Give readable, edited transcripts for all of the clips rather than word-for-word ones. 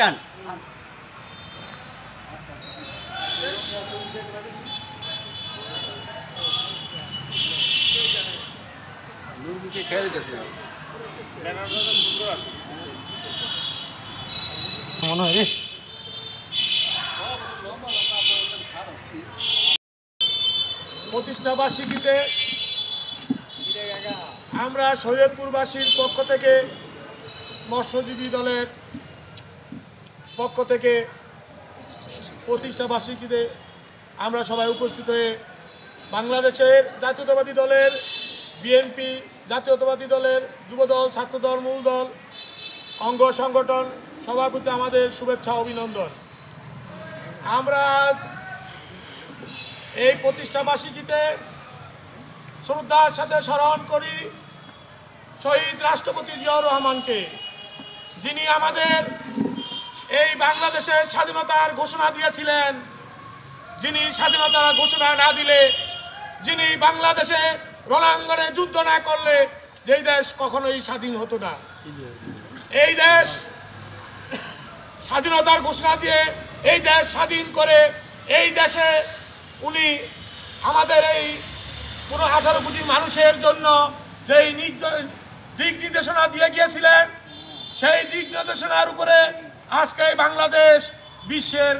গান। মনে হয় প্রতিষ্ঠাবার্ষিকীতে আমরা শরীয়তপুরবাসীর পক্ষ থেকে মৎস্যজীবী দলের পক্ষ থেকে প্রতিষ্ঠাবার্ষিকীতে আমরা সবাই উপস্থিত হয়ে বাংলাদেশের জাতীয়তাবাদী দলের বিএনপি, জাতীয়তাবাদী দলের যুবদল, ছাত্রদল, মূল দল, অঙ্গ সংগঠন সবার প্রতি আমাদের শুভেচ্ছা অভিনন্দন। আমরা আজ এই প্রতিষ্ঠাবার্ষিকীতে শ্রদ্ধার সাথে স্মরণ করি শহীদ রাষ্ট্রপতি জিয়াউর রহমানকে, যিনি আমাদের এই বাংলাদেশের স্বাধীনতার ঘোষণা দিয়েছিলেন, যিনি স্বাধীনতার ঘোষণা না দিলে, যিনি বাংলাদেশে রণাঙ্গনে যুদ্ধ না করলে যেই দেশ কখনোই স্বাধীন হতো না। এই দেশ স্বাধীনতার ঘোষণা দিয়ে এই দেশ স্বাধীন করে এই দেশে উনি আমাদের এই পুরো 18 কোটি মানুষের জন্য যেই দিক নির্দেশনা দিয়ে গিয়েছিলেন, সেই দিক নির্দেশনার উপরে আজকে বাংলাদেশ বিশ্বের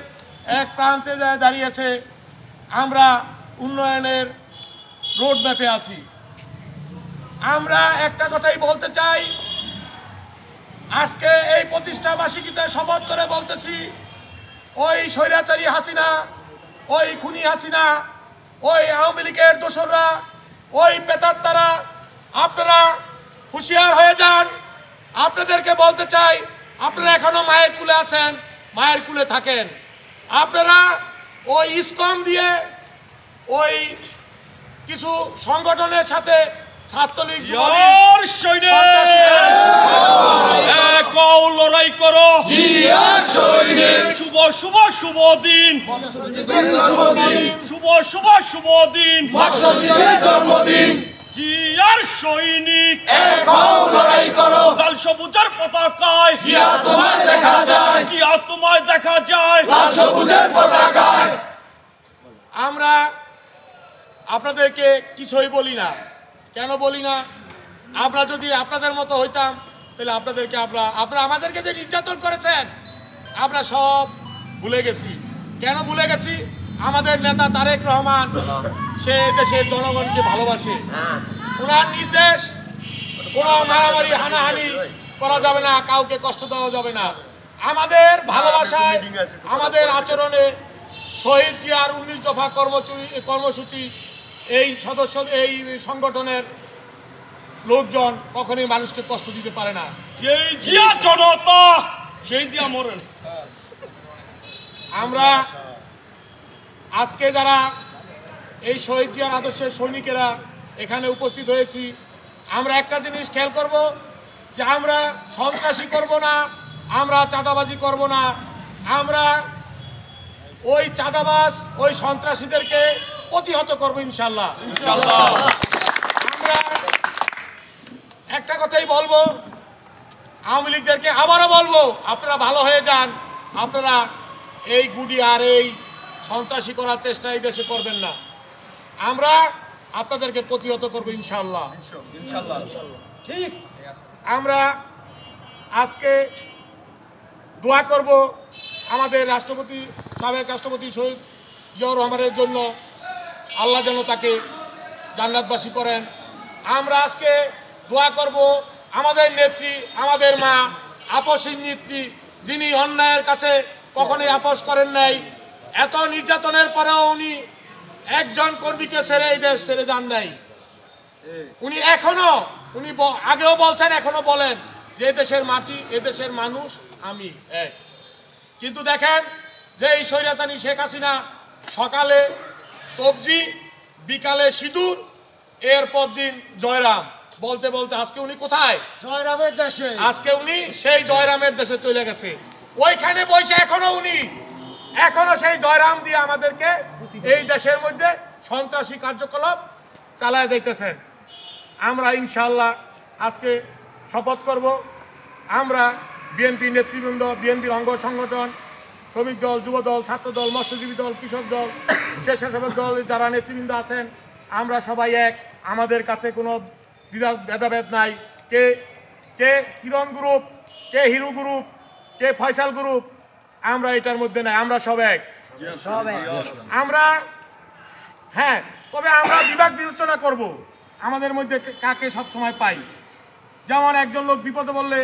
এক প্রান্তে দাঁড়িয়েছে। আমরা উন্নয়নের রোড ম্যাপে আছি। আমরা একটা কথাই বলতে চাই, আজকে এই প্রতিষ্ঠাবার্ষিকীতে শপথ করে বলতেছি, ওই স্বৈরাচারী হাসিনা, ওই খুনি হাসিনা, ওই আওয়ামী লীগের দোসররা, ওই পেতাত্তারা, আপনারা হুঁশিয়ার হয়ে যান। আপনাদেরকে বলতে চাই, আপনারা এখনো মায়ের কুলে আছেন, মায়ের কুলে থাকেন। আপনারা ওই ইসকম দিয়ে ওই কিছু সংগঠনের সাথে ছাত্রলীগ লড়াই করো, শুভ শুভ শুভ দিন, শুভ শুভ শুভ দিন, জিয়ার সৈনিক লড়াই করো, লাল সবুজের পতাকায় জিয়া তোমায় দেখা যায়, জিয়া তোমায় দেখা যায় লাল সবুজের পতাকায়। আমরা আপনাদেরকে কিছুই বলি না। কেন বলি না? আমরা যদি আপনাদের মতো হইতাম তাহলে আপনাদেরকে আপনারা আমাদেরকে যে নির্যাতন করেছেন আমরা সব ভুলে গেছি। কেন ভুলে গেছি? আমাদের নেতা তারেক রহমান সে দেশের জনগণকে ভালোবাসে। ওনার নির্দেশ কোনো মারামারি হানাহানি করা যাবে না, কাউকে কষ্ট দেওয়া যাবে না। আমাদের ভালোবাসায়, আমাদের আচরণে শহীদ জিয়ার 19 দফা কর্মসূচি এই সংগঠনের লোকজন কখনোই মানুষকে কষ্ট দিতে পারে না। যেই জিয়া জনতা সেই জিয়া মরেন। আমরা আজকে যারা এই শহীদ জিয়ার আদর্শের সৈনিকেরা এখানে উপস্থিত হয়েছি, আমরা একটা জিনিস খেয়াল করব যে আমরা সন্ত্রাসী করব না, আমরা চাঁদাবাজি করব না। আমরা ওই চাঁদাবাজ, ওই সন্ত্রাসীদেরকে প্রতিহত করবো ইনশাল্লাহ। আমরা একটা কথাই বলবো, আওয়ামী লীগদেরকে আবারও বলবো, আপনারা ভালো হয়ে যান। আপনারা এই গুডি আর এই সন্ত্রাসী করার চেষ্টা এই দেশে করবেন না। আমরা আপনাদেরকে প্রতিহত করবো ইনশাল্লাহ। ঠিক। আমরা আজকে দোয়া করব আমাদের রাষ্ট্রপতি, সাবেক রাষ্ট্রপতি শহীদ জিয়াউর রহমানের জন্য, আল্লাহ যেন তাকে জান্নাতবাসী করেন। আমরা আজকে দোয়া করব আমাদের নেত্রী, আমাদের মা, আপসহীন নেত্রী, যিনি অন্যায়ের কাছে কখনোই আপোষ করেন নাই। এত নির্যাতনের পরেও উনি একজন কর্মীকে ছেড়ে এই দেশ ছেড়ে যান নাই। উনি আগেও বলছেন, এখনো বলেন যে এদেশের মাটি, এদেশের মানুষ আমি এক। কিন্তু দেখেন যে এই স্বৈরাচারী শেখ হাসিনা সকালে তবজি, বিকালে সিঁদুর, এরপর দিন জয়রাম বলতে বলতে আজকে উনি কোথায়? জয়রামের দেশে। আজকে উনি সেই জয়রামের দেশে চলে গেছে। ওইখানে বসে এখনো সেই জয়রাম দিয়ে আমাদেরকে এই দেশের মধ্যে সন্ত্রাসী কার্যকলাপ চালায় যাইতেছেন। আমরা ইনশাআল্লাহ আজকে শপথ করব, আমরা বিএনপি নেতৃবৃন্দ, বিএনপির অঙ্গ সংগঠন, শ্রমিক দল, যুব দল, ছাত্র দল, মৎস্যজীবী দল, কৃষক দল, স্বেচ্ছাসেবক দল যারা নেতৃবৃন্দ আছেন, আমরা সবাই এক। আমাদের কাছে কোনো ভেদাভেদ নাই। কে কে কিরণ গ্রুপ, কে হিরু গ্রুপ, কে ফয়সাল গ্রুপ, আমরা এটার মধ্যে নাই। আমরা সব এক। আমরা হ্যাঁ, তবে আমরা বিভাগ বিবেচনা করব আমাদের মধ্যে কাকে সব সময় পাই। যেমন একজন লোক বিপদে বললে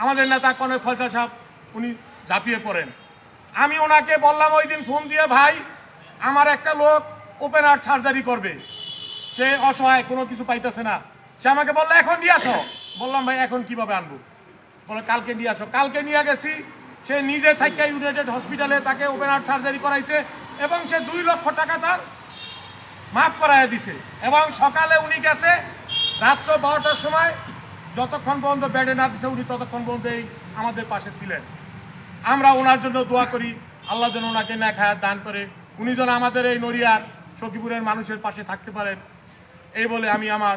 আমাদের নেতা কর্নেল ফয়সাল সাহেব উনি ঝাঁপিয়ে পড়েন। আমি ওনাকে বললাম ওই দিন ফোন দিয়ে, ভাই আমার একটা লোক ওপেন হার্ট সার্জারি করবে, সে অসহায়, কোনো কিছু পাইতেছে না। সে আমাকে বললো এখন দিয়ে আসো। বললাম ভাই এখন কিভাবে আনবো? বলে কালকে নিয়ে আসো। কালকে নিয়ে গেছি, সে নিজে থেকে ইউনাইটেড হসপিটালে তাকে ওপেন হার্ট সার্জারি করাইছে এবং সে 2 লক্ষ টাকা তার মাফ করাইয়া দিছে। এবং সকালে উনি গেছে রাত্র 12টার সময়, যতক্ষণ পর্যন্ত বেডে না দিছে উনি ততক্ষণ পর্যন্ত আমাদের পাশে ছিলেন। আমরা ওনার জন্য দোয়া করি, আল্লাহ যেন ওনাকে ন্যাক হায়াত দান করে, উনি যেন আমাদের এই নড়িয়ার সখীপুরের মানুষের পাশে থাকতে পারেন। এই বলে আমি আমার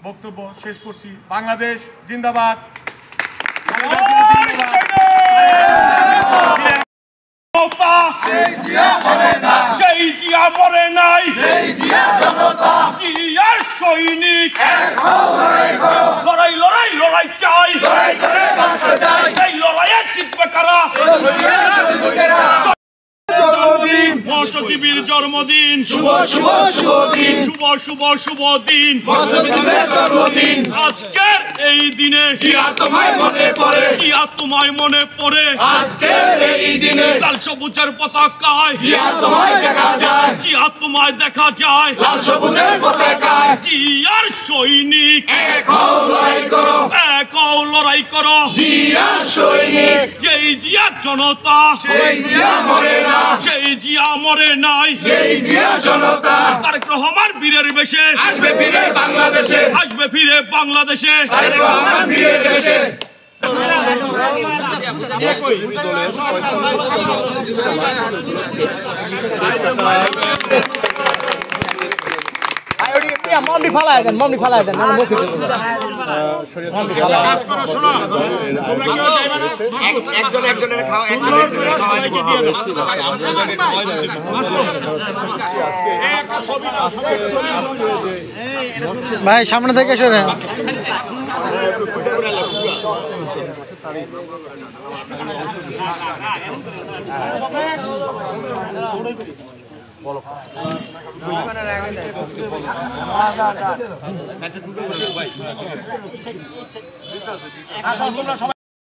বক্তব্য শেষ করছি। বাংলাদেশ জিন্দাবাদ। সেই জিয়া মরে নাই, জিয়ার সৈনিক, লড়াই লড়াই লড়াই চাই, এই লড়াইয়ে জিতবে কারা? মৎস্যজীবীর জন্মদিন, শুভ শুভ শুভ দিন, শুভ শুভ শুভ দিন, মৎস্যজীবীর জন্মদিন। আজকের এই দিনে জিয়া তোমায় মনে পড়ে, জিয়া তোমায় মনে পড়ে। আজকের এই দিনে লাল সবুজের পতাকায় জিয়া তোমায় দেখা যায়, জিয়া তোমায় দেখা যায় লাল সবুজের পতাকায়। জিয়ার সৈনিক এক হও লড়াই করো, এক হও লড়াই করো, জিয়ার সৈনিক। যেই জিয়া জনতা, সেই জিয়া মরে না, সেই জিয়া মরে নাই, সেই জিয়া জনতা। তারেক রহমান বীরের বেশে আসবে ফিরে বাংলাদেশে, আসবে ফিরে বাংলাদেশে, তারেক রহমান বীরের বেশে। মমনি ফালাই দেন, মমনি ফালাই দেন, মানে বসে কাজ করো, শোনো, তোমরা কেউ যাইবে না, একজন একজনের খাওয়া, একজনের সবাইকে দিয়ে দাও। এই একটা ছবি নাও, সবাই ছবি। ভাই সামনে থেকে সরে।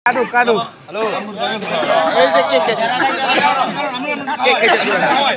কাটু কাটু হ্যালো, এই যে কেক কেটে কেক কেটে কেক কেটে